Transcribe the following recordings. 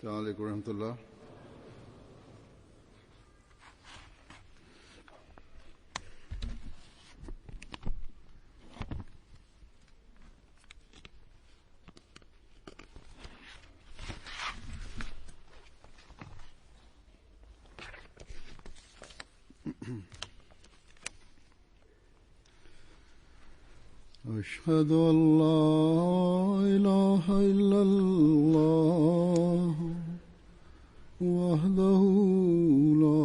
अस्सलाम वालेकुम रहमतुल्लाह। أشهد أن لا إله إلا الله وحده لا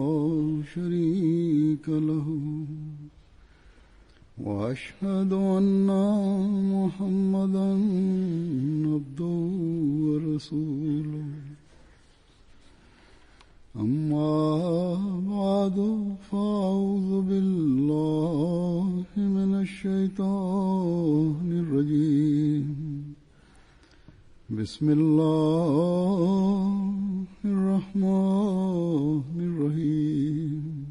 شريك له وأشهد أن محمدا عبده ورسوله أما بعد فأعوذ بالله من الشيطان الرجيم بسم الله الرحمن الرحيم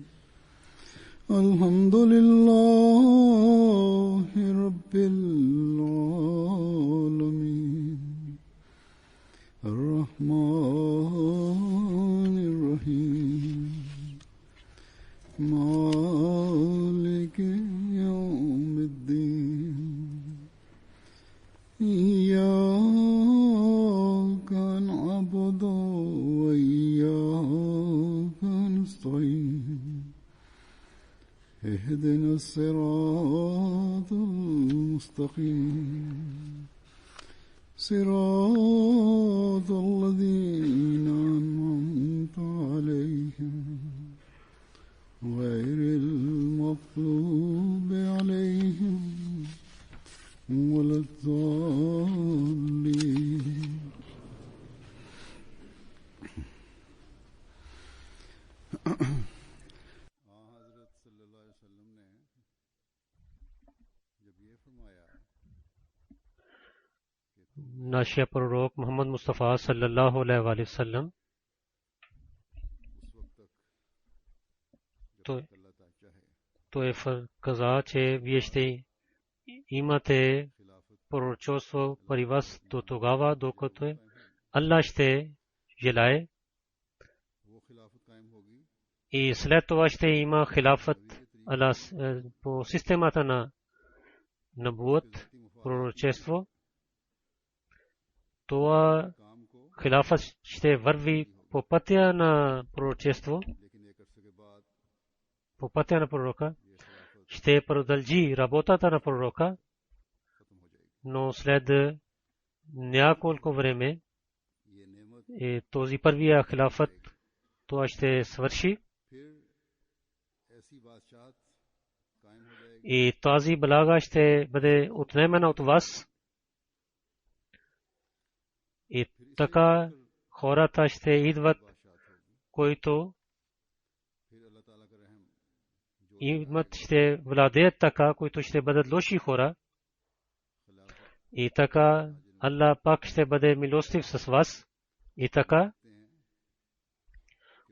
الحمد لله رب العالمين الرحمن الرحيم مالك يوم الدين إياك نعبد وإياك نستعين اهدنا الصراط المستقيم صراط الذين أنعمت عليهم غير المغضوب عليهم ولا الضالين حضرت صلی اللہ علیہ وسلم نے جب یہ فرمایا Нашия пророк Мухаммад Мустафа саллаллаху алейхи ва саллям той каза, че вие ще имате пророчество при вас до тогава, докато Аллах ще желае, и след това ще има хилафът по системата на набуът, пророчество. Това хилафът ще върви по пътя на пророчество, по пътя на пророка, ще продължи работата на пророка, но след няколко време този първия хилафът това ще свърши и тази блага ще бъде отнемена от вас. И така хората ще идват, които имат, ще владеят така, които ще бъдат лоши хора. И така Аллах пак ще бъде милостив с вас. И така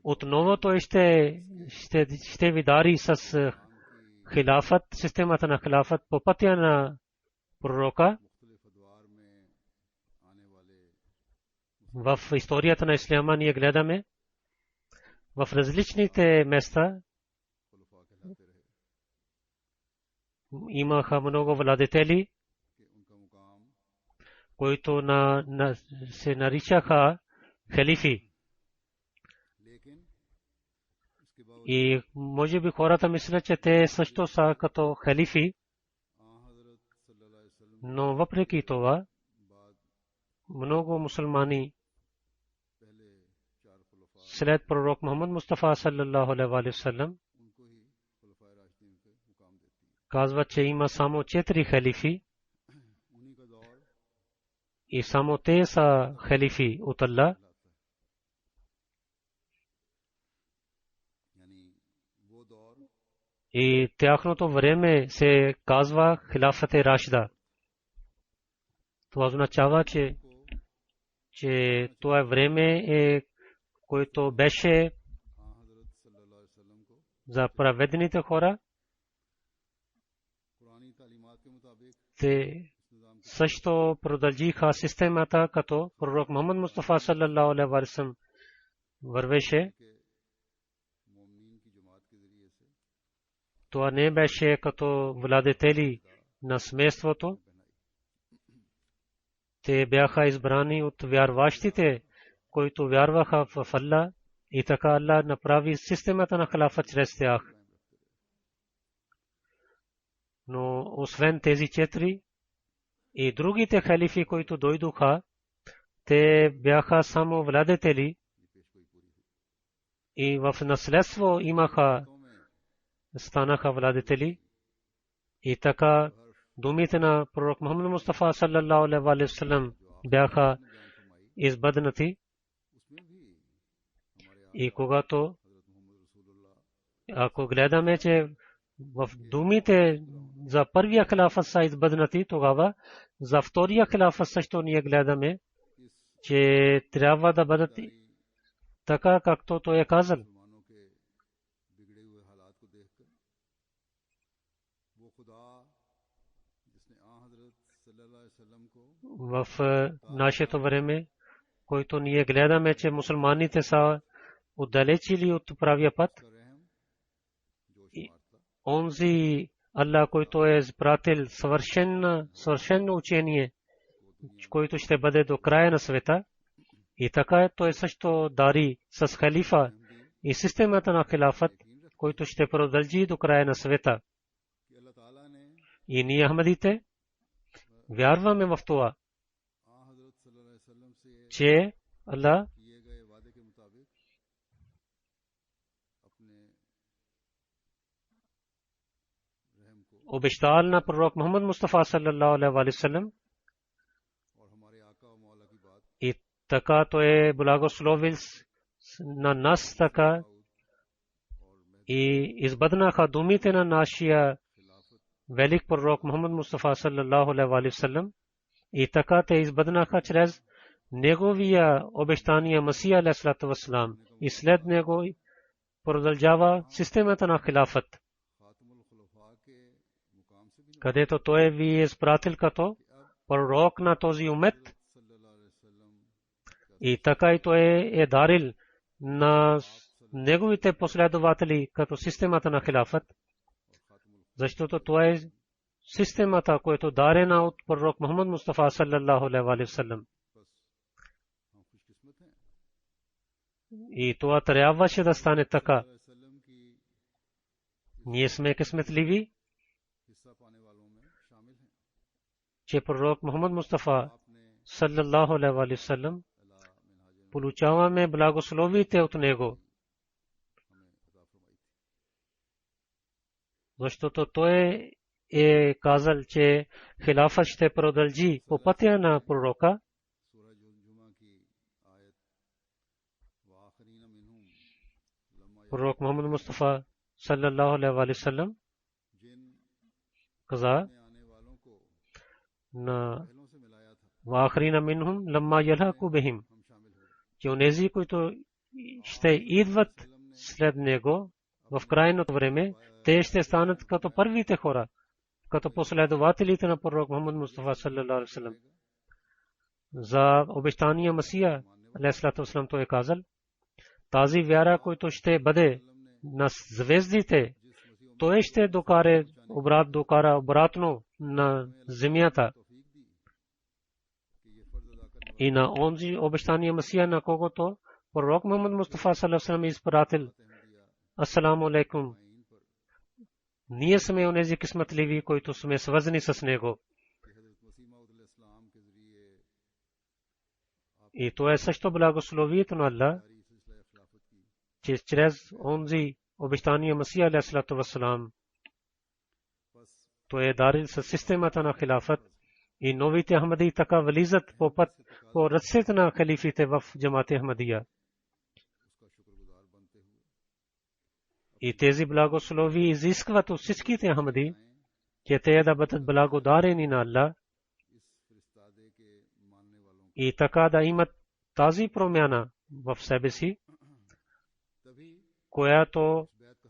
отново той ще ви дари с хилафът, системата на хилафът по пътя на пророка. В историята на исляма ние гледаме в различните места имаха много владетели, които се наричаха халифи. И може би хората мислят, че те също са като халифи, но въпреки това много мусулмани след пророк Мухаммад Мустафа саллаллаху алейхи ва саллям казват, че има само 4 халифи и само те са халифи от Аллах. И тяхното време се казва хилафът-е Рашида. Това означава, че това време е, което беше за праведните хора. Те също продължиха системата, като пророк Мухаммад Мустафа саллаллаху алейхи ва саллям вървеше. Това не беше като владетели на семейството. Те бяха избрани от вярващите, които вярваха в Аллах, и така Аллах направи системата на халафа чрез тях. Но освен тези 4 и другите халифи, които дойдоха, те бяха само владетели и в наследство станаха владетели. И така думите на пророк Мухаммад Мустафа саллаллаху алейхи ва саллям бяха избъднати. И когато, ако гледаме, че в думите за първия халафа са избъднати, тогава за втория халафа също ние гледаме, че трябва да бъдат така, както той е казал. В нашето време, който ние гледаме, че мусулманите са отдалечили от правия път, онзи Аллах, който е изпратил съвършено учение, който ще бъде до края на света, и така той също дари с халифа и системата на хилафът, който ще продължи до края на света. И ние Ахмадите вярваме в това, че Аллах обещал на пророк Мухаммад Мустафа саллаллаху алейхи ва саллям, и така той е благословил на нас, така и избъднаха думите на нашия велик пророк Мухаммад Мустафа саллаллаху алейхи ва саллям, и така те избъднаха чрез неговия обещания Масия алейхи салам, и след него продължава системата на хилафът, където той ви е изпратил като пророк на този умет, и така и той е дарил на неговите последователи като системата на хилафът, защото това е системата, която дарена от пророк Мухаммад Мустафа саллаллаху алейхи ва саллям. И това трябваше да стане така. Ние сме късметливи, че пророк Мухаммад Мустафа саллаллаху алейхи ва саллям получаваме благословите от него, защото той е казал, че хилафът ще продължи по пътя на пророка. Пророк Мухаммад Мустафа саллаллаху алейхи ва саллям каза на вахрина минхум ламма ялхaqu бихим, че онези, които ще идват след него в крайното време, те ще станат като първите хора, като последователите на пророк Мухаммад Мустафа саллаллаху алейхи ва саллям. За обещания Масия алейхи салам той е казал, тази вяра, която ще бъде на звездите, той ще докара обратно на земята. И на онзи обещания Масия, на когото пророк Мухаммад Мустафа саллаллаху алейхи ва саллям изпратил: Асаламу алейкум. Ние сме онези късметливи, които сме свързани с него. И това е също благословието на Аллах, че чрез онзи обещания Масия алейхи вассалам той е дарил със системата на хилафът, и новите Ахмади така влизат по път по ръцете на халифите в джамат Ахмадия. И тези благослови изискват от всичките Ахмади, че те да бъдат благодарени на Аллах и така да имат тази промяна в себе си, която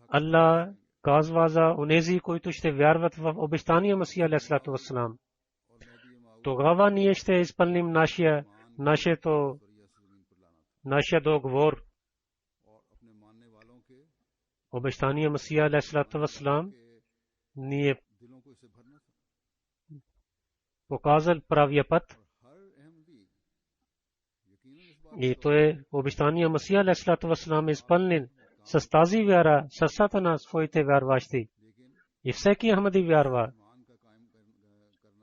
Аллах казва за онези, които ще вярват в обещания Масия алейхи вассалам. тогава ние ще изпълним нашия договор. Обещания Масия алейхиссалату вассалам ни е показал правия път. И то е обещания Масия алейхиссалату вассалам изпълнен с тази вяра сърцата на своите вярващи. И всеки Ахмади вярва,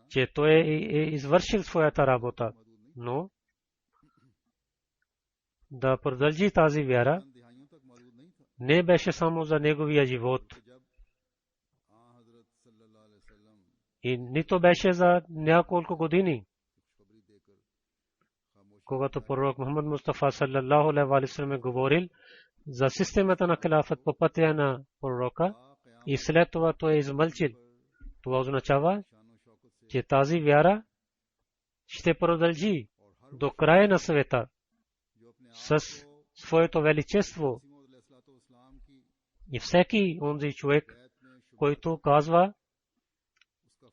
че той е извършил своята работа, но да продължи тази вяра не беше само за неговия живот и нито беше за няколко години, когато пророк Мухаммад Мустафа саллаллаху алейхи ва саллям е говорил за системата на хилафът по пътя на пророка и след това той е измълчил. Това означава, че тази вяра ще продължи до края на света с своето величество. И всеки онзи човек, който казва,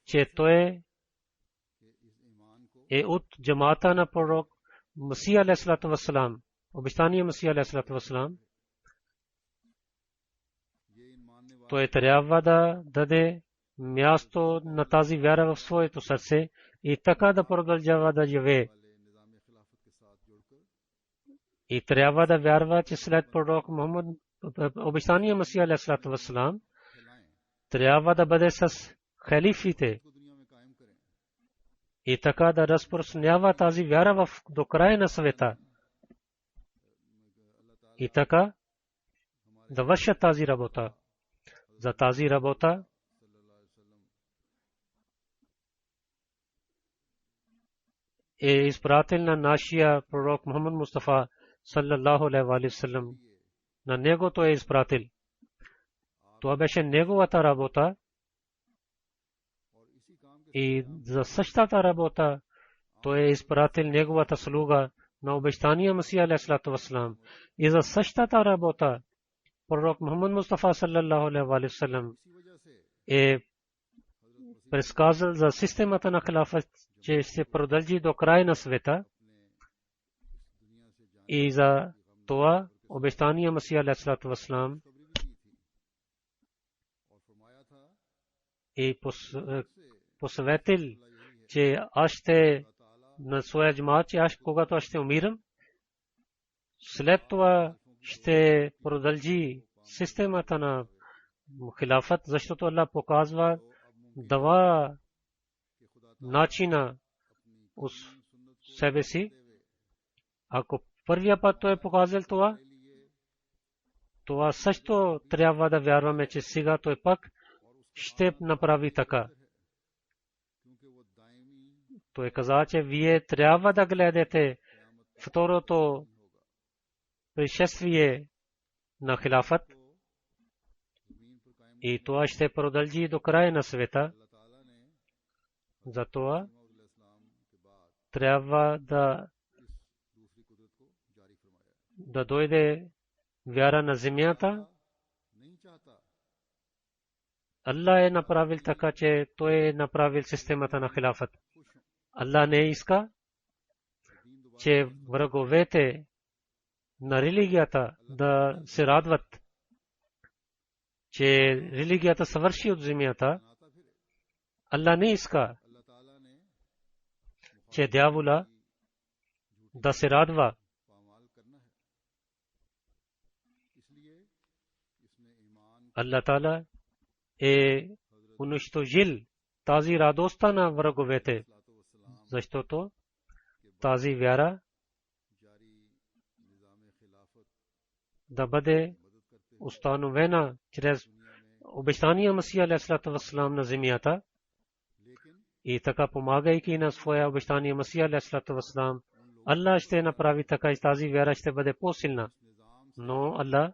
че той е от джамата на пророк Масия алейхиссалату вассалам, обещания Масия алейхиссалату вассалам, той трябва да даде място на тази вяра в своето сърце и така да продължава да живее. И трябва да вярва, че след пророк Мухаммад, обещания Масия алейхиссалату вассалам, трябва да бъде с халифите и така да разпространява тази вяра до края на света. И така да вършат тази работа. За тази работа е изпратил на нашия пророк Мухаммад Мустафа саллаллаху алейхи ва саллям. На него той е изпратил. Това беше неговата работа. И за същата работа той е изпратил неговата слуга на обещания Масия алейхиссалату вассалам. И за същата работа пророк Мухаммад Мустафа саллаллаху алейхи ва саллям е предсказал за системата на хилафът, че ще продължи до края на света. И за това обещания Масия алейхиссалату вассалам и посветил, че аз ще на своя джамат, че аз когато ще умирам, след това ще продължи системата на хилафът, защото Аллах показва два начина от себе си. Ако първия път той е показал това също трябва да вярваме, че сега той пак ще направи така. Той каза, че вие трябва да гледате второто пришествие на хилафът и това ще продължи до края на света. Затова трябва да дойде вяра на земята. Аллах е направил така, че той е направил системата на хилафът. Аллах не иска, че враговете на религията да се радват, че религията съвърши от земята. Аллах не иска, че дявола да се радва. Аллах Таала е унищожил тази радостта на враговете, защото тази вяра да бъде установена чрез обещания Масия алейхиссалату вассалам на земята и така помагайки на своя обещания Масия алейхиссалату вассалам, Аллах ще направи така, че тази вяра ще бъде по-силна. Но Аллах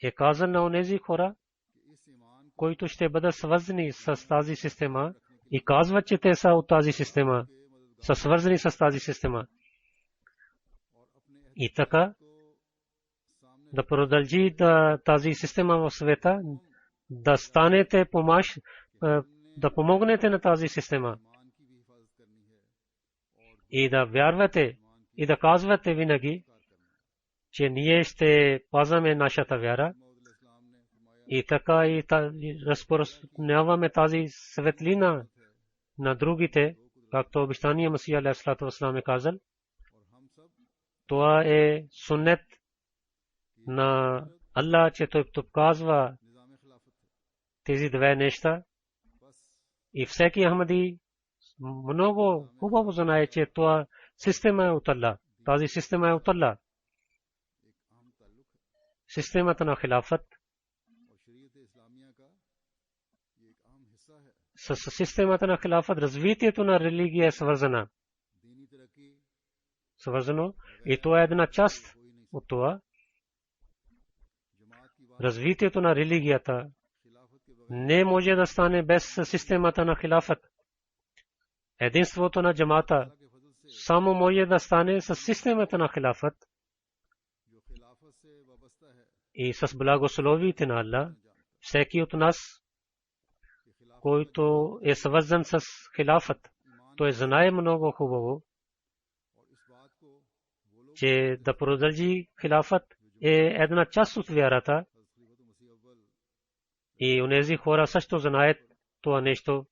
е казал на онези хора, които ще бъдат свързани с тази система и казват, че те са от тази система, са свързани с тази система. И така да продължи тази система в света, да станете да помогнете на тази система и да вярвате и да казвате винаги, че ние ще пазваме нашата вяра и така и разпространяваме тази светлина на другите, както обещания Масия алейхиссалату вассалам е казал. Това е суннет на Allah, че той показва тези две неща и всеки Ахмади много хубаво знае, че това система е от Allah. Тази система е от Allah. Системата на хилафът с системата на хилафът развитието на религия е свързано и това е една част от това. Развитието на религията не може да стане без системата на хилафът. Единството на джамата само може да стане с системата на хилафът и с благословието на Allah. Всеки от нас, който е свързан с хилафът, той знае много хубаво, че да продължи хилафът е една част от вярата и онези хора също знаят това нещо,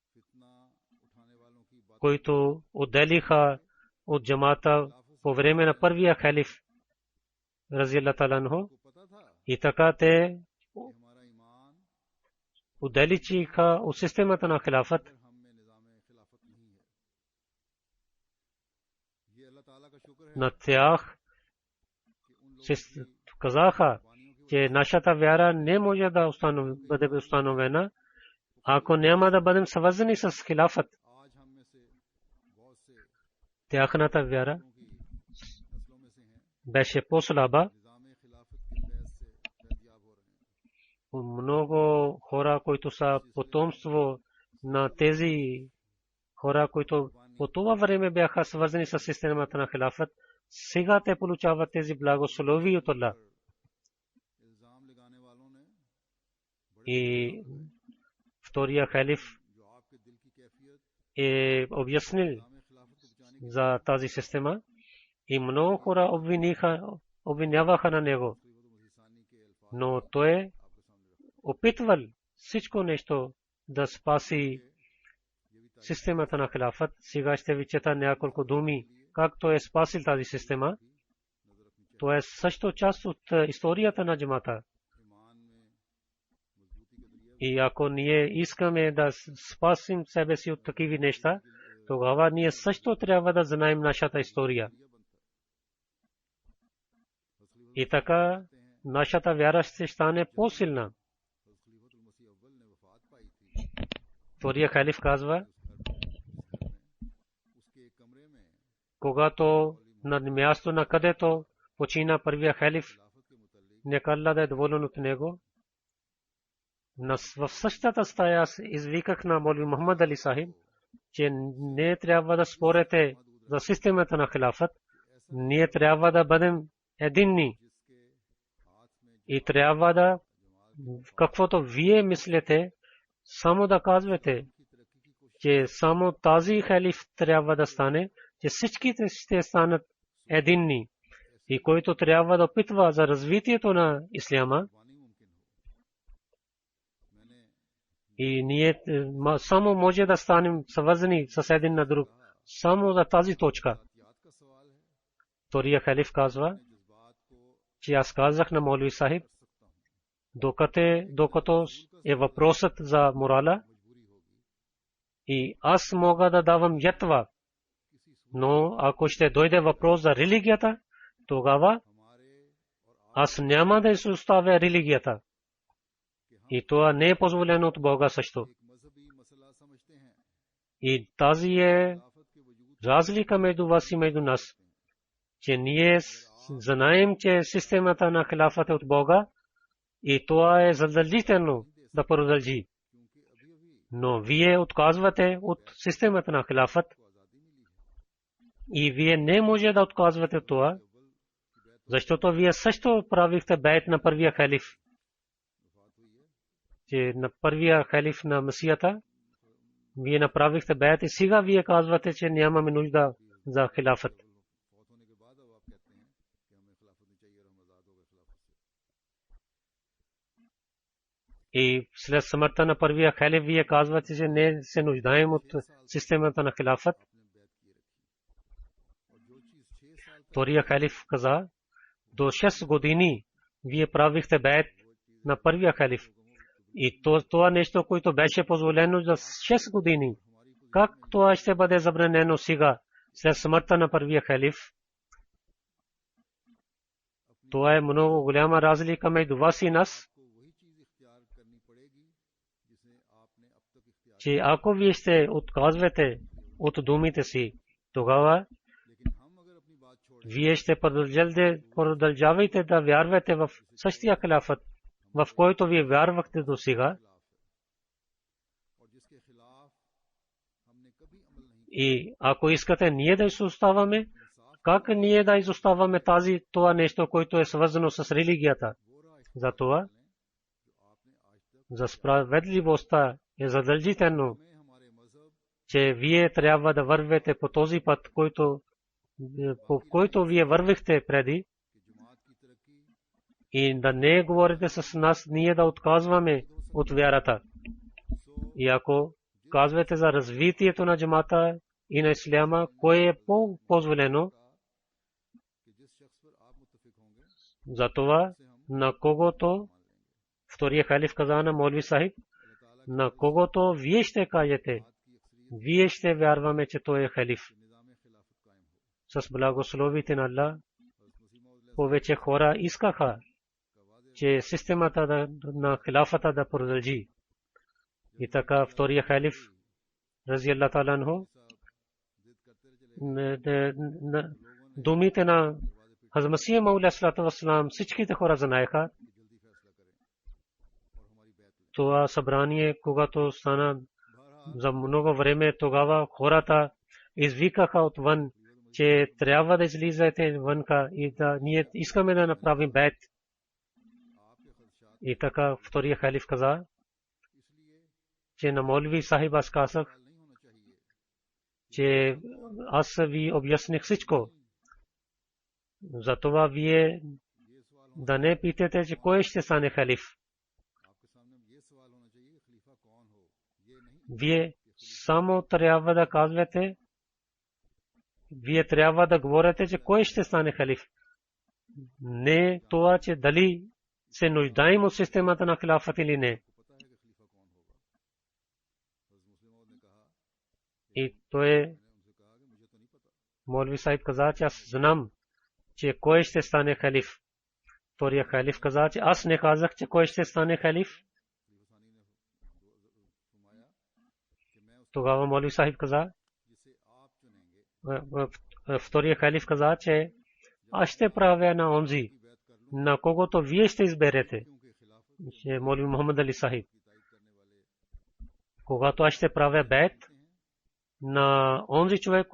които отделиха от джамата по време на първия халиф разиаллаху таала анху и така те отделиха от системата на хилафът. На тях казаха, че нашата вяра не може да бъде установена, ако няма да бъдем свързани с хилафът. Тяхната вяра беше по-слаба. Много хора, които са потомство на тези хора, които по това време бяха свързани с системата на хилафът, сега те получават тези благословия от Allah. И втория халиф е обяснил за тази система и много хора обвиняваха на него. Но той опитвал всичко нещо да спаси системата на хилафът. Сега ще ви чета няколко думи как той е спасил тази система. Това е също част от историята на джамата. И ако ние искаме да спасим себе си от такива неща, тогава ние също трябва да знаем нашата история. И така нашата вяра ще стане по-силна. Втория халиф казва, когато на място, на където почина първия халиф, нека Allah да е доволен от него, в същата стая аз извиках на Молви Мухаммад Али Сахиб, че не трябва да спорите за системата на хилафът, ние трябва да бъдем единни и трябва да, каквото вие мислите, само да казвате, че само тази халиф трябва да стане, че всичките ще станат единни и който трябва да опитва за развитието на исляма. И ние само може да станем свързани с един на друг, само за тази точка. Втория халиф казва, че аз казах на Молви Сахиб, докато е въпросът за морала, и аз мога да давам ятва, но ако ще дойде въпрос за религията, тогава аз няма да изоставя религията. И това не е позволено от Бога също. И тази е разлика между вас и между нас, че ние знаем, че системата на хилафът е от Бога и това е задължително да продължи. Но вие отказвате от системата на хилафът и вие не може да отказвате това, защото вие също правихте бейт на първия халиф. Че на първия халиф на Месията, вие направихте беят и сега вие казвате, че нямаме нужда за хилафът. И след смъртта на първия халиф вие казвате, че не се нуждаем от системата на хилафът. Втория халиф каза, до 6 години вие правихте беят на първия халиф. И това нещо, което беше позволено за 6 години, как това ще бъде забранено сега, след смъртта на първия халиф? Това е много голяма разлика между вас и нас. Че ако вие ще отказвате от думите си, тогава вие ще продължавайте да вярвате в същия хилафът, в който вие вярвахте до сега. И ако искате ние да изоставаме, как ние да изоставаме това нещо, което е свързано с религията? Затова за справедливостта е задължително, че вие трябва да вървите по този път, по който вие вървихте преди, и да не говорите с нас, ние да отказваме от вярата. И ако казвате за развитието на джамата и на исляма, кое е по-позволено, затова на когото, втория халиф каза на Молви Сахиб, на когото вие ще кажете, вие ще вярваме, че той е халиф. С благословите на Аллах, повече хора искаха, че системата на хилафата да продължи. И така втория халиф, рази Аллах та'ала анху, думите на Хазрат Масих Мауд алейхи вассалам всичките хора знаеха. Това събрание, когато стана за много време, тогава хората извикаха отвън, че трябва да излизате вънка и да ние искаме да направим беят. И така втория халиф каза, че на Молви Сахиб аз казах, че аз ви обясних всичко. Затова вие да не питате, че кой ще стане халиф. Вие само трябва да казвате, вие трябва да говорите, че кой ще стане халиф. Не това, че дали се нуждаем от системата на хилафът или не. И той Молви Сахиб каза, че аз знам, че кой ще стане халиф. Втория халиф каза, че аз не казах, че кой ще стане халиф. Тогава Молви Сахиб каза, втория халиф каза, че аз ще правя на онзи, на когото вие ще изберете. Молви Мухаммад Али Сахиб. Когато аз ще правя беят на онзи човек,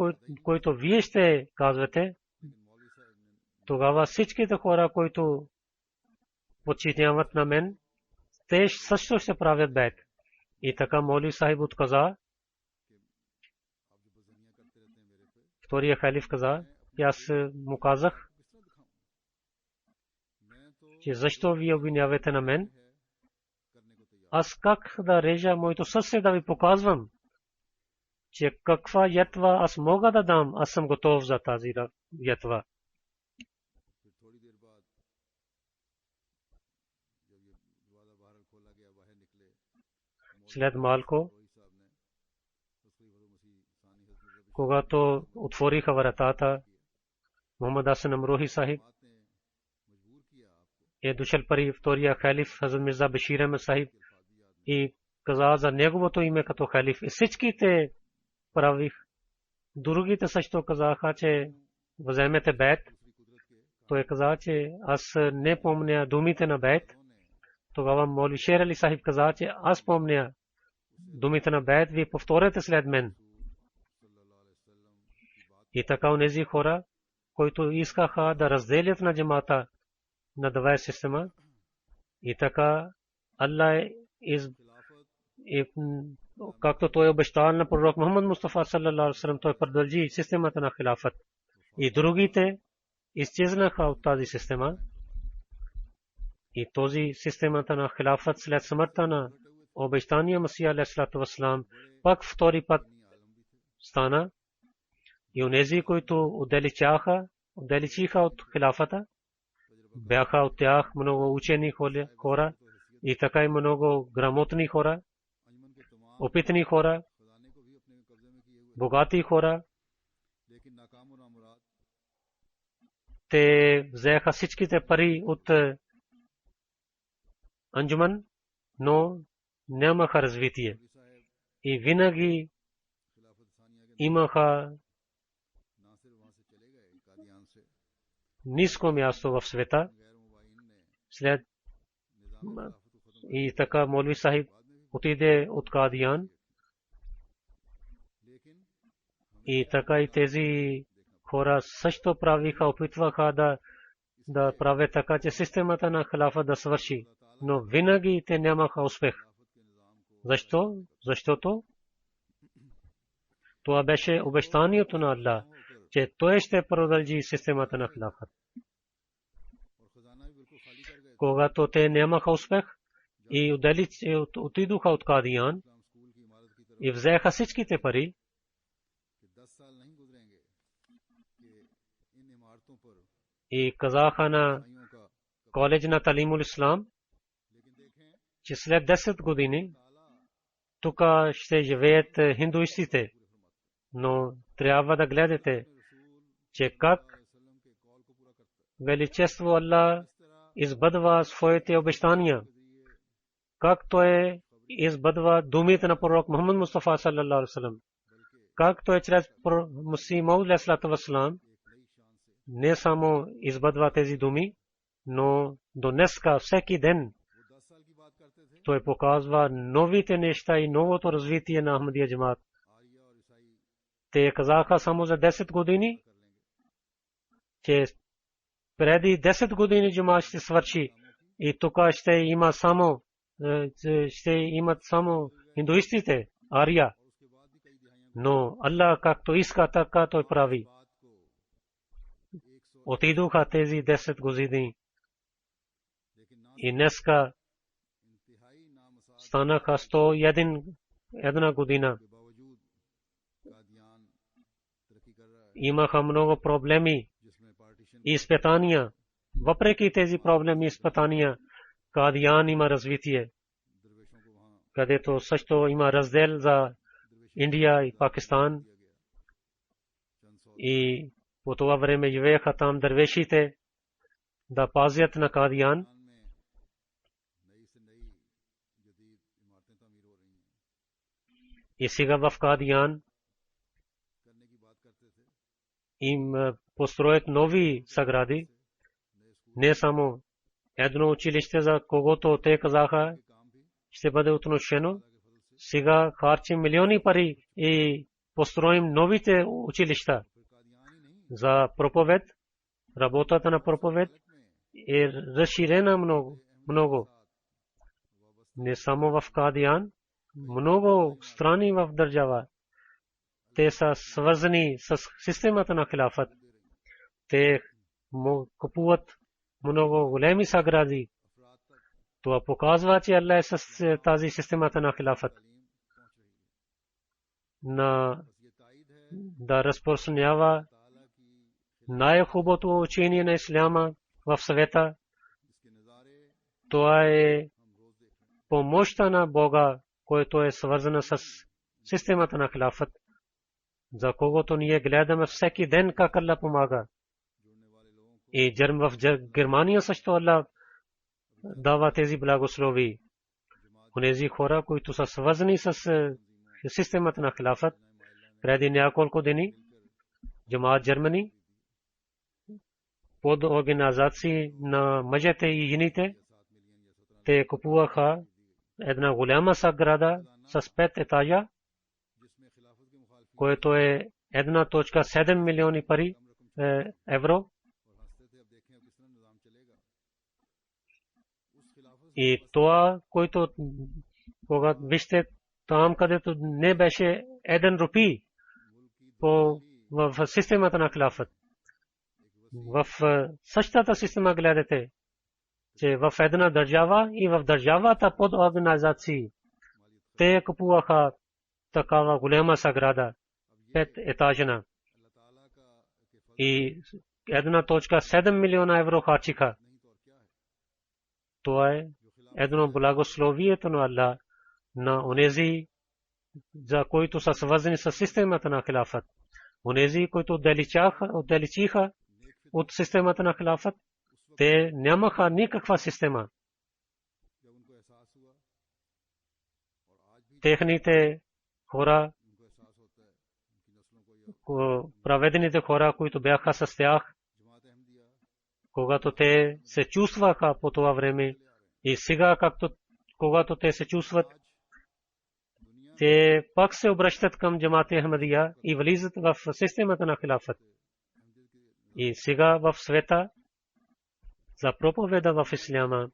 който вие ще казвате, тогава всичките хора, които почитават на мен, те също ще правят беят. И така Молви Сахиб отказа. Втория халиф каза, аз му казах, че защо ви обвинявате на мен? Аз как да режа моето сърце да ви показвам, че каква ятва аз мога да дам, аз съм готов за тази ятва. След малко, когато отвориха вратата, Мухаммад Хасан Амрохи Сахиб е дошъл при втория халиф Хазрат Мирза Башир Ахмед Сахиб и каза за неговото име като халиф. И всичките правих. Другите също казаха, че вземете беят. Той каза, че аз не помня думите на беят. Тогава Молви Шер Али Сахиб каза, че аз помня думите на беят, ви повторете след мен. И така онези хора, които искаха да разделят на джамата на две система, и така Аллах както той обещал на пророк Мухаммад Мустафа саллаллаху алейхи ва саллям, той продължи системата на хилафът. И другите изчезнаха от тази система. И този системата на хилафът след смъртта на обещания Масия алейхиссалату вассалам пак втори път стана. И онези, които отдалечиха от хилафата, бяха от тях много учени хора и така и много грамотни хора, опитни хора, богати хора. Те взеха всичките пари от Анджуман, но нямаха развитие. И винаги имаха ниско място в света. След и така Молви Сахиб отиде от Кадиян. И така и тези хора също правиха, опитваха да правят така, че системата на хилафа да свърши. Но винаги те нямаха успех. Защо? Защото това беше обещанието на Аллах, че той ще продължи системата на хилафът. Когато те нямаха успех и отидоха от Кадиян и взеха всичките пари, и казаха на коледж на Талимул Ислам, че след 10 години тук ще живеят хиндуистите, но трябва да гледате, че как величество Аллах избъдва своите обещания, как той избъдва думите на пророк Мухаммад Мустафа саллаллаху алейхи ва саллям, как той чрез Мусих Мауд алейхиссалату вассалам не само избъдва тези думи, но до днеска всеки ден той показва новите неща и новото развитие на Ахмадия джамаат. Те казаха само за 10 години, че преди 10 години джамаат ще свърши и тук ще имат само индуистите, ария. Но Аллах както иска, така той прави. Отидоха тези 10 години и днеска станаха 101 година. Имаха много проблеми и изпитания. Въпреки тези проблеми и изпитания, Кадиян има развитие, където също има раздел за Индия и Пакистан. И по това време живееха там дървешите да пазят на Кадиян. И сега в Кадиян им построят нови сгради. Не само едно училище, за когото те казаха, ще бъде отношено. Сега харчим милиони пари и построим новите училища за проповед. Работата на проповед е разширена много. Не само в Кадиян, много страни в държава. Те са свързани с системата на хилафът. Те купуват много големи сгради. Това показва, че Аллах е с тази системата на хилафът. Да разпространява най-хубавото учение на исляма в света. Това е помощта на Бога, който е свързана с системата на хилафът, за когото ние гледаме всеки ден как Аллах помага. И в Германия също Аллах дава тези благослови. Онези хора, които са свързани с системата на хилафът, преди няколко дни Джамаат Германия под организации на мъжете и жените, те купуваха една голяма сграда с 5 етажа, което е 1.7 милиони пари евро. И това, което вижте, там където не беше 1 рупи в системата на хилафът. В същата система гледате, че в една държава и в държавата под организации те купуваха такава голяма сграда, 5-етажна, и 1.7 милиона евро харчиха. Това е едно благословието на Аллах на онези, за които са свързани с системата на хилафът. Онези, които отдалечиха от системата на хилафът, те нямаха никаква система. Техните хора, праведените хора, които бяха с тях, когато те се чувстваха по това време, и сега, когато те се чувстват, те пак се обръщат към Джамат-е Ахмадия и влизат в системата на хилафът. И сега в света за проповеда в исляма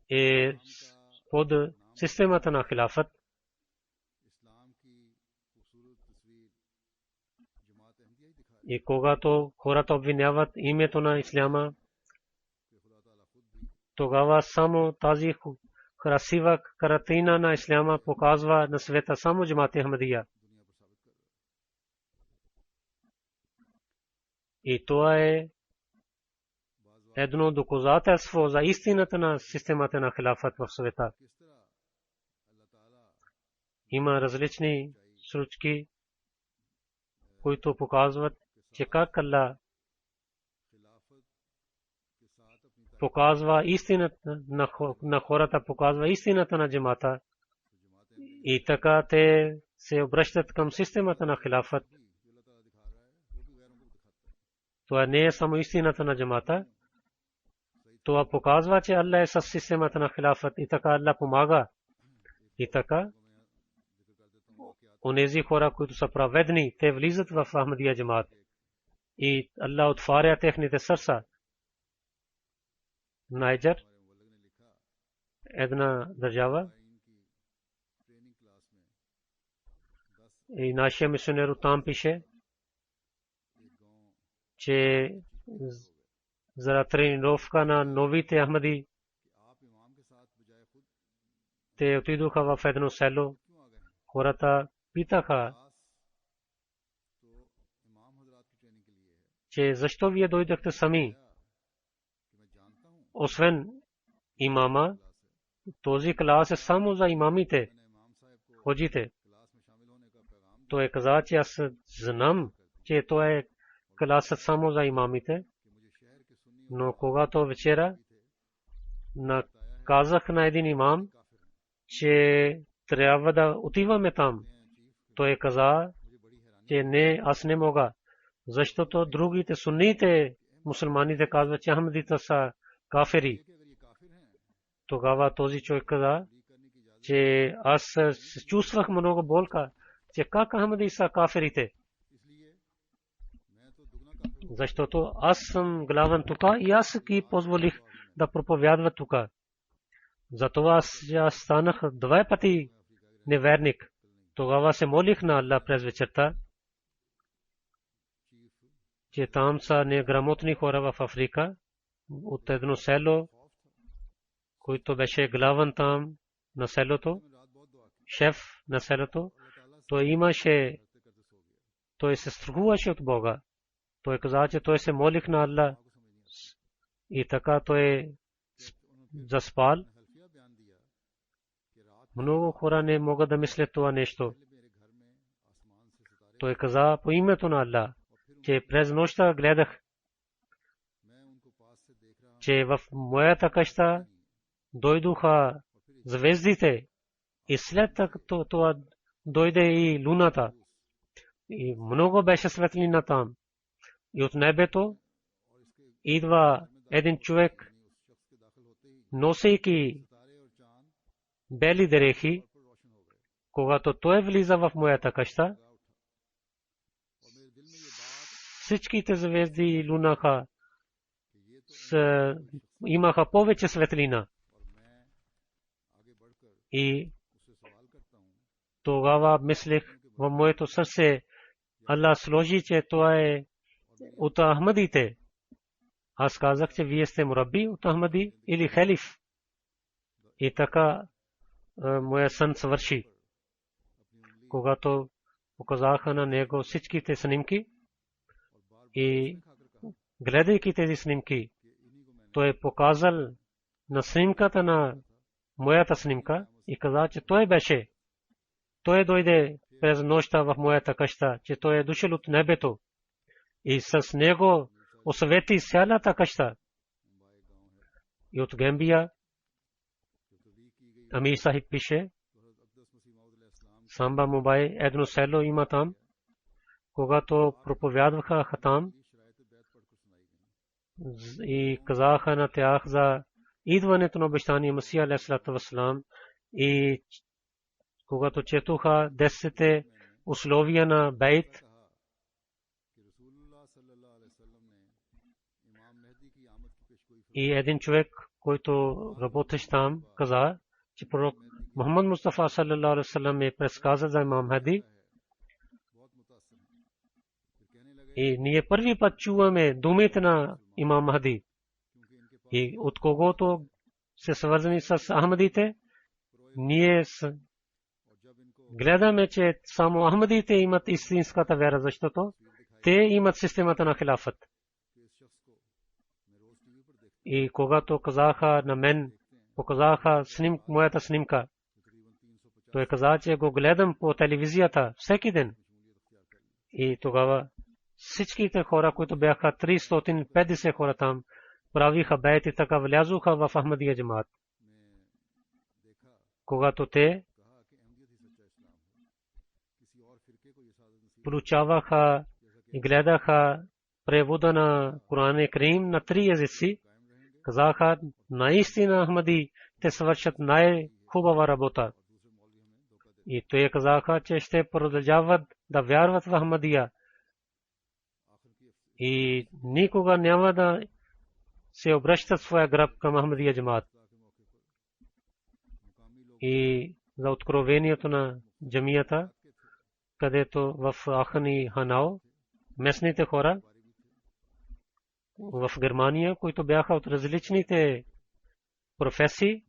е под системата на хилафът. И когато хората обвиняват името на исляма, тогава само тази красива картина на исляма показва на света само Джамат-е Ахмадия. И това е едно доказателство за истината на системата на хилафът в света. Има различни случки, които показват, че как Аллах показва истината на хората, показва истината на джамата, и така те се обръщат към системата на хилафът. Това не е само истината на джамата, това показва, че Аллах е с системата на хилафът, и така Аллах помага. И така онези хора, които са праведни, те влизат в Ахмадия джамат и Аллах отваря техните сърца. Найджер, една държава, и нашия мисионер там пише, че за тренировка на новите Ахмади те отидоха в едно село. Хората питаха, че защо вие дойдохте сами? Освен имама, този клас е само за имамите. Ходите. Той каза, че аз знам, че това е класът само за имамите. Но когато вечера казах на един имам, че трябва да отиваме там, той каза, че не, аз не мога, защото другите сунните мусулманите казват, че Ахмадите са кафири. Тогава този човек каза, че аз се чувствах много болка, че как Ахмади са кафирите. Защото аз съм главен тук и аз ги позволих да проповядва тук. Затова аз станах 2 пъти неверник. Тогава се молих на Аллах през вечерта, че там са неграмотни хора в Африка, от едно село, който беше главен там на селото, шеф на селото. Той имаше, той се страхуваше от Бога. Той каза, че той се молих на Аллах и така той заспал. Много хора не могат да мислят това нещо. Той каза по името на Аллах, че през нощта гледах, че в моята къща дойдоха звездите и след това дойде и луната. И много беше светлина там. И от небето идва един човек, носейки бели дрехи. Когато той влиза в моята къща, всичките звезди и лунаха имаха повече светлина. И тогава мислех в моето сърце, Аллах сложи, че това е от Ахмадите. Аз казах, че вие сте мураби от Ахмади или халиф. И така моя сън свърши. Когато показаха на него всичките снимки и гледайки тези снимки, той е показал на снимката на моята снимка и каза, че той беше. Той дойде през нощта в моята къща, че той е дошъл от небето и с него освети цялата къща. И от Гамбия Амир Сахиб пише, Самба Мубай, едно село има там, когато проповядваха хатам и казаха на тях за идването на обещания Масия алейхиссалату вассалам и когато четоха 10 условия на бейт, и един човек, който работеше там, каза, че пророк Мухаммад Мустафа саллаллаху алейхи ва саллям е предсказал за имам Мехди. И ние първи път чуваме думите на имам Мехди. И от когото се свързани с Ахмадите, ние гледаме, че само Ахмадите имат истинската вяра, защото те имат системата на хилафът. И когато казаха на мен, показаха моята снимка, той каза, че го гледам по телевизията всеки ден. И тогава всичките хора, които бяха 350 хора там, правиха бейт и така влязоха в Ахмадия джамаат. Когато те получаваха и гледаха превода на Коран Карим на 3 езици, казаха, наистина Ахмади те свършат най-хубава работа. И те казаха, че ще продължават да вярват в Ахмадия и никога няма да се обръщат своя гръб към Ахмадия джамаат. И за откровението на джамията, където в Ахани Ханао, местните хора в Германия, които бяха от различните професии,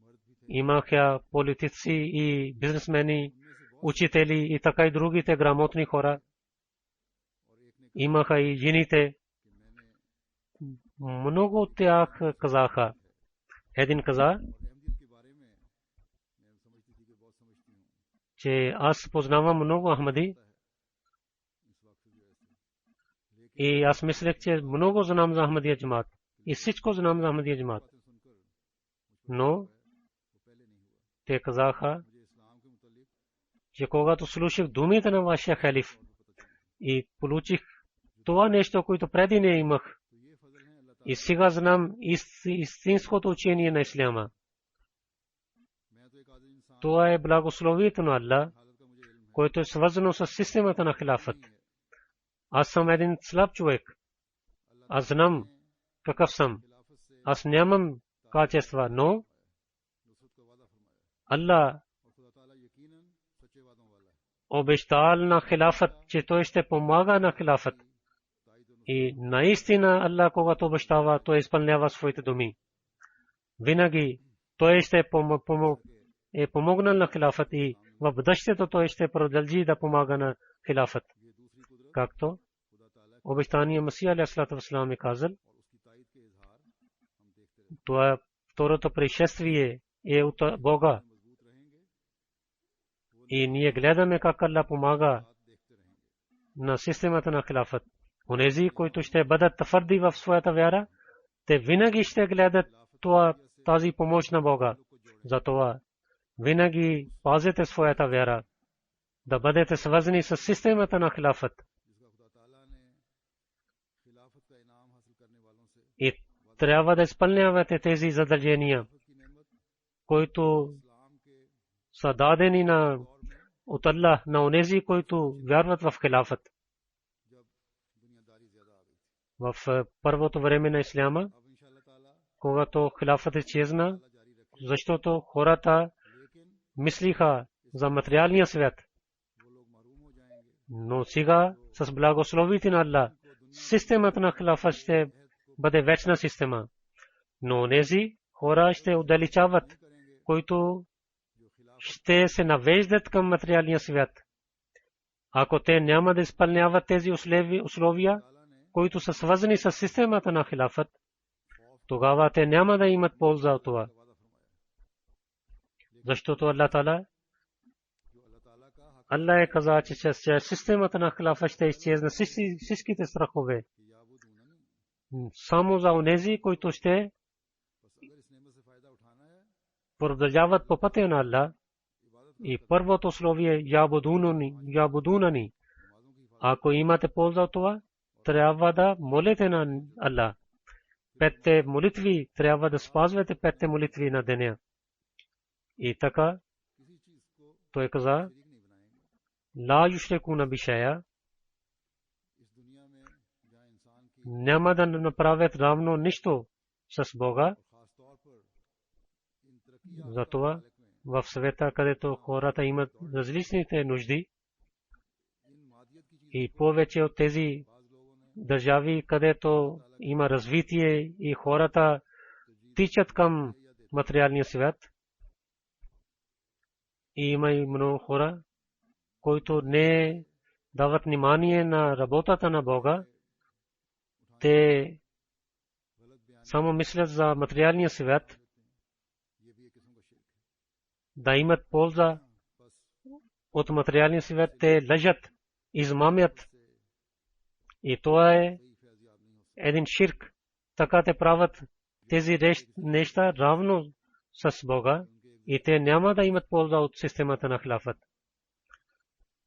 имаха политици и бизнесмени, учители и така и другите грамотни хора. Имаха и жените. Много от тях казаха. Един каза, че аз познавам много Ахмади и аз мислех, че много знам за Ахмадия джамаат и всичко знам за Ахмадия джамаат. Но те казаха, че когато слушах думите на вашия халиф и получих това нещо, което преди не имах, и сега знам истинското учение на исляма. Това е благословието на Аллах, което е свързано с системата на хилафът. Аз съм един слаб човек. Аз знам какъв съм. Аз нямам качества, но Аллах обещал на хилафът, че той ще помага на хилафът. И наистина Аллах, когато обещава, той изпълнява своите думи. Винаги той ще помогнал на хилафът и в бъдещето той ще продължи да помага на хилафът. Както обещания Масия алейхиссалату вассалам е казал, това второто пришествие е от Бога. И ние гледаме как Аллах помага на системата на хилафът. Онези, които ще бъдат твърди в своята вяра, те винаги ще гледат тази помощ на Бога. Затова винаги пазете своята вяра, да бъдете свързани с системата на хилафът. И трябва да изпълнявате тези задължения, които са дадени от Аллах на онези, които вярват в хилафът. В първото време на исляма, когато хилафът изчезна, защото хората мислиха за материалния свят Но сега с благословите на Аллах системата на хилафът ще бъде вечна система. Но тези хора ще отдалечават, които ще се навеждат към материалния свят. Ако те няма да изпълняват тези условия, които са свързани с системата на хилафът, тогава те няма да имат полза от това. Защото Аллах е казал, че чрез системата на хилафът ще изчезне всичките страхове. Само за онези, които ще продължават по пътя на Аллах. И първото условие ябудунани. Ако имате полза от това, трябва да молите на Аллах. Петте молитви трябва да спазвате, петте молитви на деня. И така той каза: ла юшрикуна бишая, няма да направят равно нищо с Бога. Затова в света, където хората имат различните нужди, и повече от тези държави, където има развитие и хората тичат към материалния свят, и има и много хора, които не дават внимание на работата на Бога. Те само мислят за материалния свят, да имат полза от материалния свят. Те лъжат, измамят. И това е един ширк. Така те правят тези неща равно с Бога, и те няма да имат полза от системата на хилафът.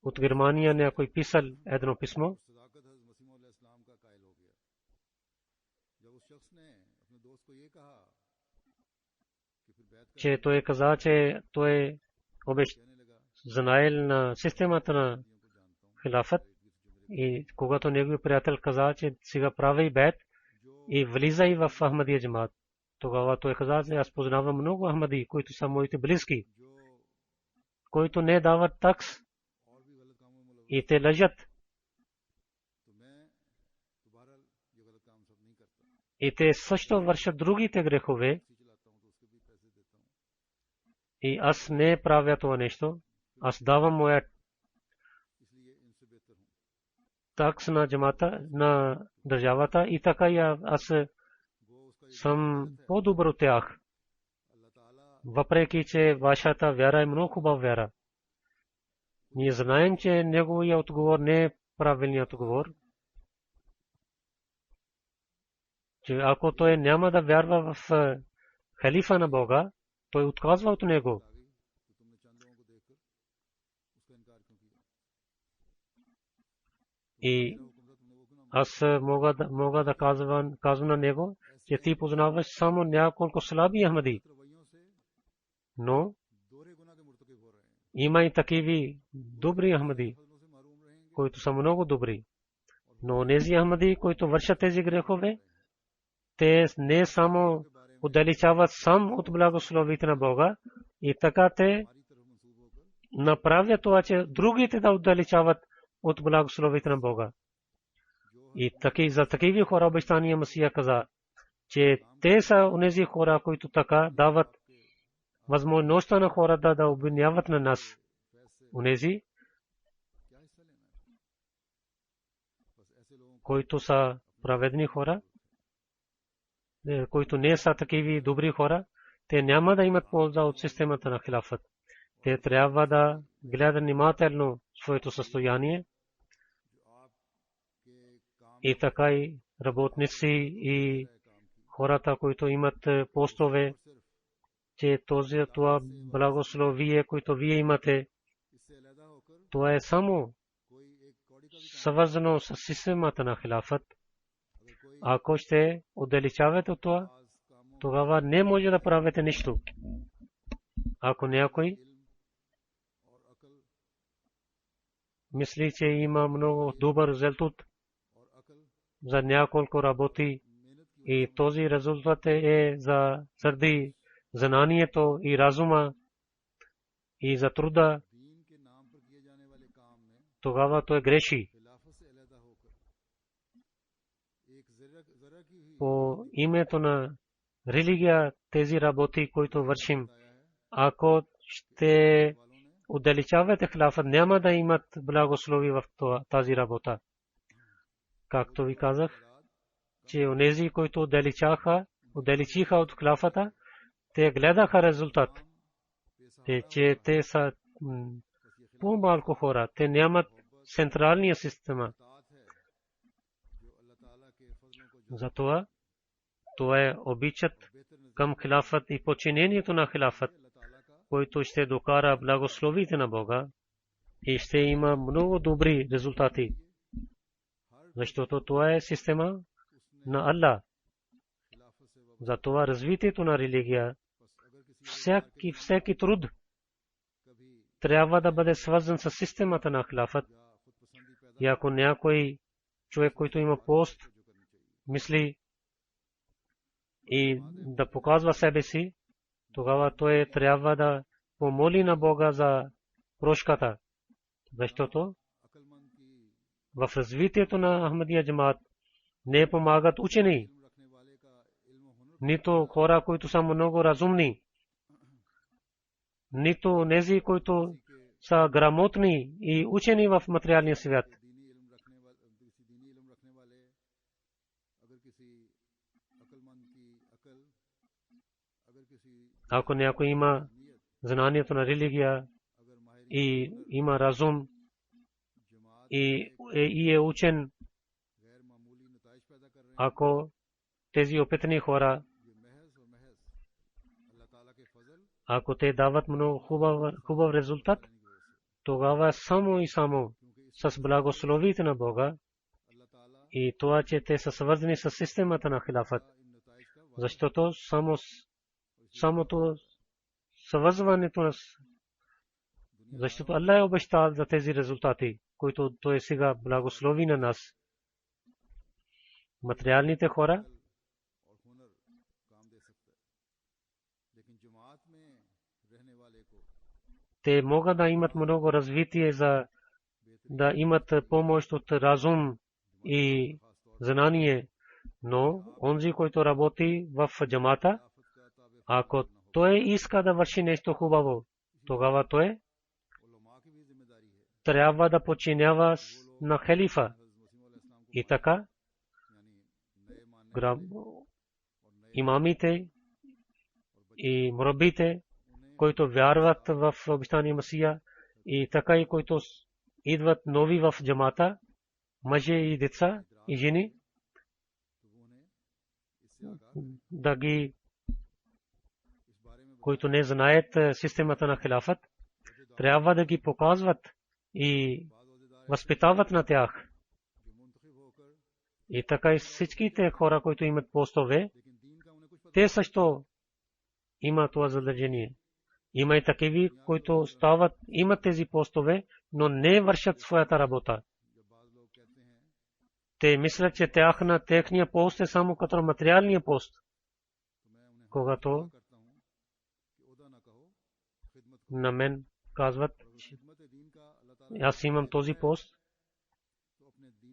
От Германия някой писал едно писмо, че той каза, че той знаел на системата на хилафът, и когато негови приятел каза, че сега прави бед и влиза и в Ахмадия джамат, тогава той каза, че аз познавам много ахмади, които са моите близки, които не дават такс и те лъжат. И те също вършат другите грехове. И аз не правя това нещо. Аз давам моя такс на джамата, на държавата, и така аз съм по-добър от тях. Въпреки че вашата вяра е много хубава вяра. Ние знаем, че неговият отговор не е правилният отговор. Че ако той няма да вярва в халифа на Бога, той отказва от него. И аз мога да казвам на него, че ти познаваш само няколко слаби ахмади. Но има и такива добри ахмади, които са много добри. Но тези ахмади, които вършат тези грехове, те не само отдалечават сам от благословите на Бога, и така те направят това, че другите да отдалечават от благословите на Бога. И за такива хора обещания Масия каза, че те са онези хора, които така дават възможността на хората да обвиняват на нас. Онези, които са праведни хора, които не са такива добри хора, те няма да имат полза от системата на хилафът. Те трябва да гледат внимателно своето състояние. И така и работници и хората, които имат постове, че това благословие, което вие имате, това е само свързано с системата на хилафът. Ако ще отдалечавате от това, тогава не може да правите нищо. Ако някой мисли, че има много добър резултат за няколко работи, и този резултат е заради знанието и разума и за труда, тогава той греши. По името на религия тези работи, които вършим, ако ще отдалечавате хилафът, няма да имат благослови в тази работа. Както ви казах, че онези, които отдалечиха от хилафата, те гледаха резултат. Че те са по-малко хора, те нямат централния система. Затова това е обичат към хилафът и подчинението на хилафът, който ще докара благословите на Бога и ще има много добри резултати. Защото това е система на Аллах. Затова развитието на религия, всеки труд трябва да бъде свързан с системата на хилафът. И ако някой човек, който има пост, мисли и да показва себе си, тогава той трябва да помоли на Бога за прошката. Защото в развитието на Ахмадия джамаат не помагат учени, нито хора, които са много разумни, нито нези, които са грамотни и учени в материалния свят. Ако някой има знанието на религия и има разум и е учен, ако тези опитни хора, ако те дават много хубав резултат, тогава само и само с благословите на Бога и това, че те са свързани с системата на хилафът. Защото самото свързването на... Защото Аллах е обещал за тези резултати, които той сега благослови на нас. Материалните хора те могат да имат много развитие, за да имат помощ от разум и знание, но онзи, който работи в джамата, ако той иска да върши нещо хубаво, тогава той трябва да подчинява на халифа. И така имамите и мураббите, които вярват в обещания Масия, и така и които идват нови в джамата, мъже и деца и жени, да ги, които не знаят системата на хилафът, трябва да ги показват и възпитават на тях. И така и всичките хора, които имат постове, те също имат това задължение. Има и такива, които имат тези постове, но не вършат своята работа. Те мислят, че техния пост е само като материалния пост. Когато на мен казват, аз имам този пост,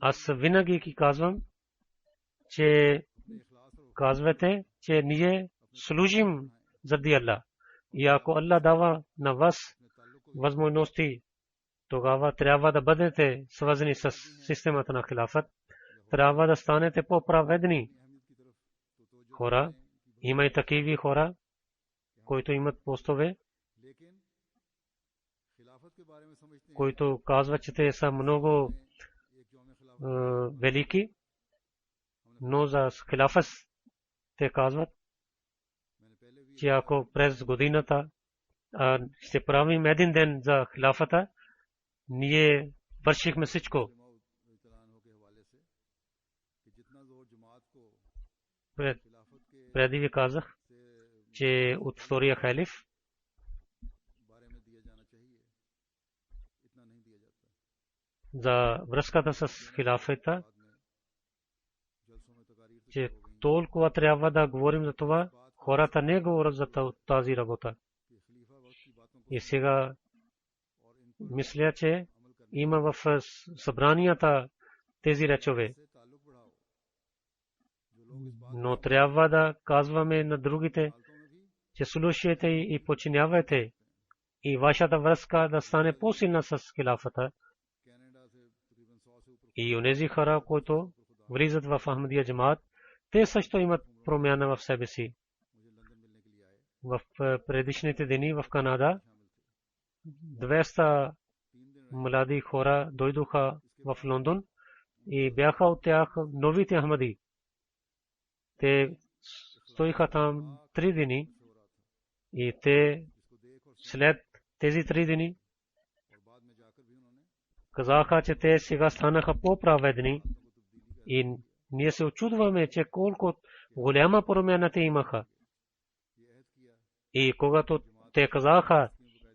аз винаги ги казвам, че казвате, че ние служим заради Аллах. И ако Аллах дава на вас възможности, тогава трябва да бъдете свързани с системата на хилафът, трябва да станете по-праведни хора. Има и такива хора, които имат постове, които казват, че те са много велики, но за хилафът те казват, че ако през годината ще правим един ден за хилафата, ние вършихме всичко. Преди ви казах, че от втория халиф за връзката с хилафата, че толкова трябва да говорим за това, хората не говорят за тази работа. И сега мисля, че има в събранията тези речове. Но трябва да казваме на другите, че слушайте и подчинявайте и вашата връзка да стане по-силна с хилафата. И онези хора, които влизат в Ахмадия джамаат, те също имат промяна в себе си. В предишните дни в Канада 200 млади хора дойдоха в Лондон и бяха от тях новите Ахмади. Те стоиха там 3 дни и те след тези 3 дни казаха, че те сега станаха по-праведни и ние се очудваме, че колко голяма промяна те имаха. И когато те казаха,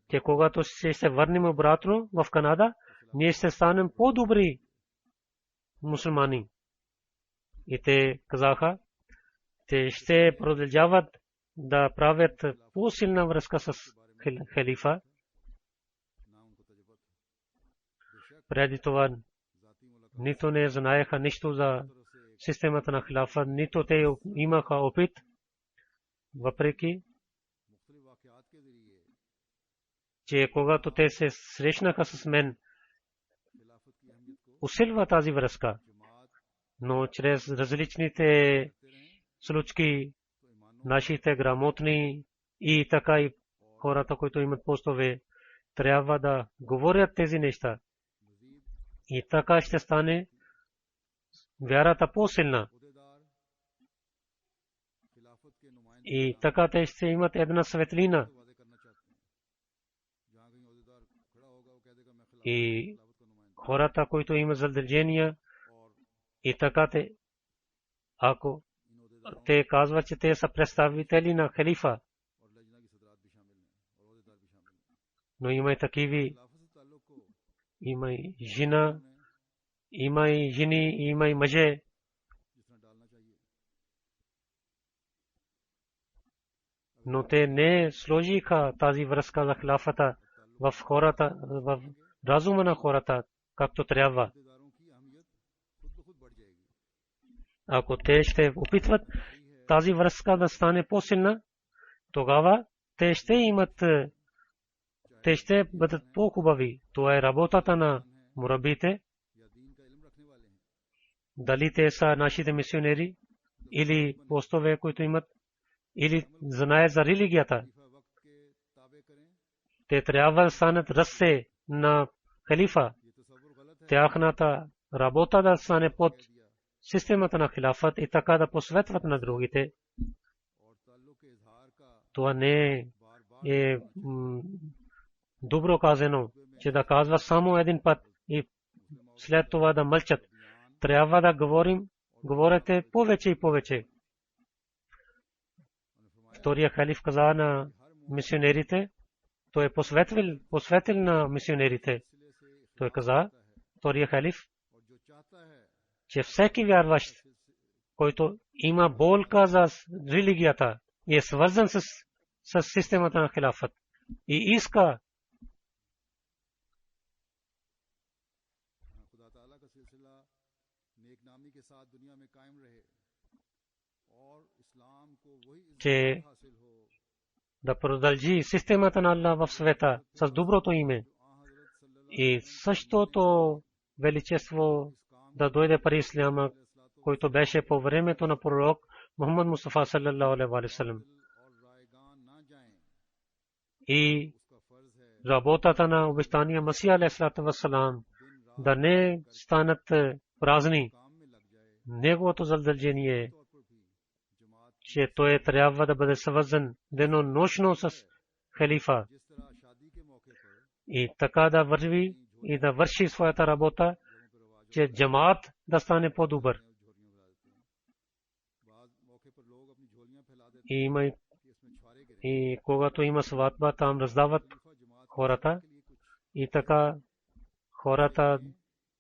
че когато се върнем обратно в Канада, ние ще станем по-добри мусулмани. И те казаха, те ще продължават да правят по-силна връзка с халифа. Преди това нито не знаеха нищо за системата на халифа, нито те имаха опит, въпреки че когато те се срещнаха с мен, усилва тази връзка. Но чрез различните случки, нашите грамотни и така и хората, които имат постове, трябва да говорят тези неща. И така ще стане вярата по-силна. И така те ще имат една светлина. И хората, които имат задължения, и така те, ако те казват, че те са представители на халифа, но има и такиви, има и жена, има и жени, има и мъже. Но те не сложиха тази връзка за халафата в хората, в разума на хората, както трябва. Ако те ще опитват тази връзка да стане по-силна, тогава те ще имат, те ще бъдат по-хубави. Това е работата на мурабите. Дали те са нашите мисионери или постове, които имат, или знаят за религията. Те трябва да станат ръце на халифа. Тяхната работа да стане под системата на хилафът и така да посветват на другите. Това не е добро казано, че да казва само един път и след това да мълчат. Трябва да говорите повече и повече. Втория халиф каза на мисионерите, той е посветил на мисионерите. Той каза, втория халиф, че всеки вярващ, който има болка за религията и е свързан с системата на хилафът и иска че да продължи системата на Аллах в света с доброто име и същото величество да дойде при исляма, който беше по времето на пророк Мухаммад Мустафа саллаллаху алейхи ва саллям. И работата на обещания Масия алейхиссалату ва салам да не станат празни. Неговото задължение е, че той трябва да бъде свързан денонощно с халифа и така да върви и да върши своята работа, че джамаат да стане по-добър. И когато има сватба, там раздават хората и така хората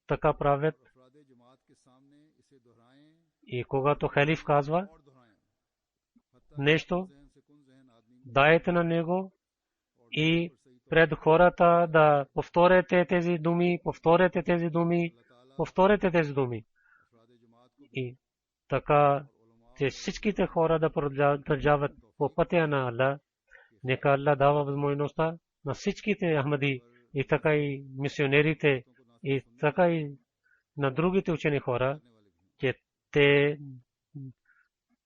така правят. И когато халиф казва нещо, дайте на него и пред хората да повторите тези думи, повторите тези думи, повторите тези думи. И така, че всичките хора да продължават по пътя на Аллах. Нека Аллах дава възможността на всичките Ахмади и така и мисионерите и така и на другите учени хора, че те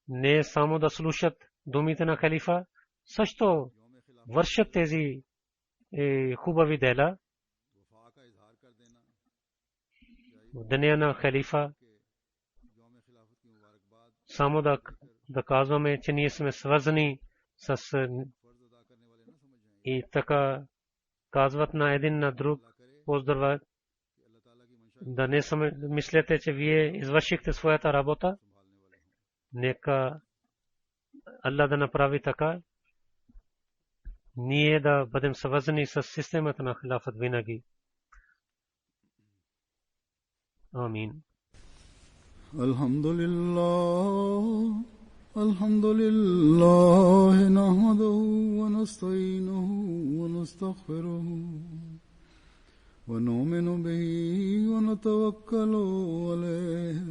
не само да слушат думите на халифа, също вършат тези хубави дела. В деня на халифа само да казваме, че ние сме свързани с и така казват на един на друг поздравя. Да не мислете, че вие извършихте своята работа. Нека Аллах да направи така, ние да бъдем свързани с системата на хилафът винаги. Амин. Alhamdulillah nahmaduhu wa nasta'inuhu wa nastaghfiruhu wa nu'minu bihi wa natawakkalu alayhi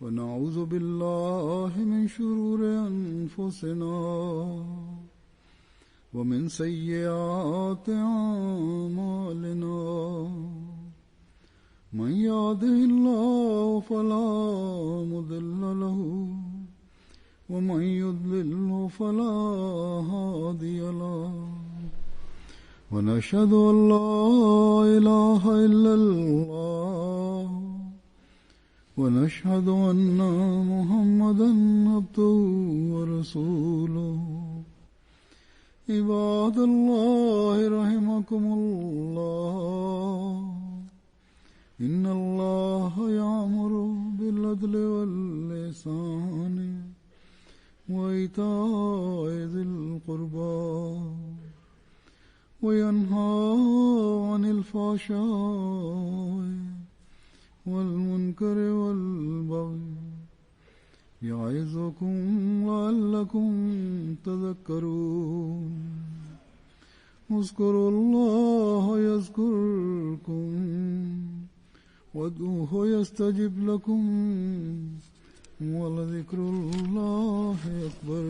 wa na'udhu billahi min shururi anfusina wa min sayyiati a'malina. من يهده الله فلا مضل له ومن يضلل فلا هادي له ونشهد أن لا إله إلا الله ونشهد أن محمدا عبده ورسوله. عباد الله رحمكم الله إن الله يأمر بالعدل والإحسان وإيتاء ذي القربى وينهى عن الفحشاء والمنكر والبغي يعظكم لعلكم تذكرون. اذكروا الله يذكركم وادعوه يستجب لكم ولذكر الله أكبر.